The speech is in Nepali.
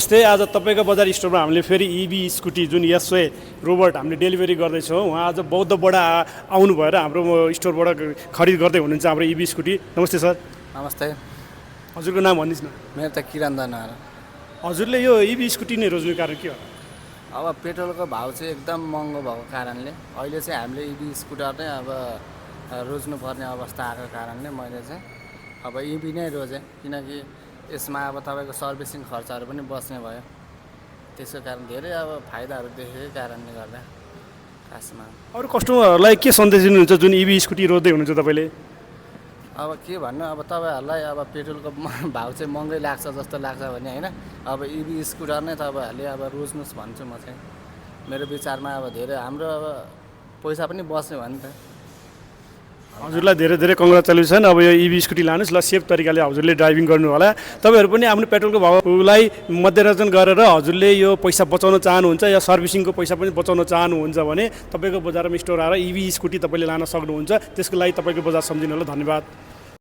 जस्तै आज तपाईँको बजार स्टोरमा हामीले फेरि इभी स्कुटी जुन यसवे रोबोट हामीले डेलिभरी गर्दैछौँ। उहाँ आज बौद्धबाट आउनु भएर हाम्रो स्टोरबाट खरिद गर्दै हुनुहुन्छ हाम्रो इभी स्कुटी। नमस्ते सर। नमस्ते। हजुरको नाम भन्नुहोस् न। मेरो त किरण दनार। हजुरले यो इभी स्कुटी नै रोज्नु कारण के हो? अब पेट्रोलको भाउ चाहिँ एकदम महँगो भएको कारणले अहिले चाहिँ हामीले इभी स्कुटर नै अब रोज्नुपर्ने अवस्था आएको कारणले मैले चाहिँ अब इभी नै रोजेँ, किनकि यसमा अब तपाईँको सर्भिसिङ खर्चहरू पनि बच्ने भयो। त्यसको कारण धेरै अब फाइदाहरू देखेको कारणले गर्दा खासमा अरू कस्टमरहरूलाई के सन्देश दिनुहुन्छ जुन इभी स्कुटी रोज्दै हुनुहुन्छ तपाईँले? अब के भन्नु, अब तपाईँहरूलाई अब पेट्रोलको भाउ चाहिँ महँगै लाग्छ जस्तो लाग्छ भने होइन, अब इभी स्कुटर नै तपाईँहरूले अब रोज्नुहोस् भन्छु म चाहिँ। मेरो विचारमा अब धेरै हाम्रो अब पैसा पनि बच्ने भयो नि त। हजुरलाई धेरै धेरै कङ्ग्रेचुलेसन। अब यो इभी स्कुटी लानुहोस्, ल सेफ तरिकाले हजुरले ड्राइभिङ गर्नु होला। तपाईँहरू पनि आफ्नो पेट्रोलको भाउलाई मध्यनजर गरेर हजुरले यो पैसा बचाउन चाहनुहुन्छ या सर्भिसिङको पैसा पनि बचाउन चाहनुहुन्छ भने तपाईँको बजारमा स्टोर आएर इभी स्कुटी तपाईँले लान सक्नुहुन्छ। त्यसको लागि तपाईँको बजार सम्झिनु होला। धन्यवाद।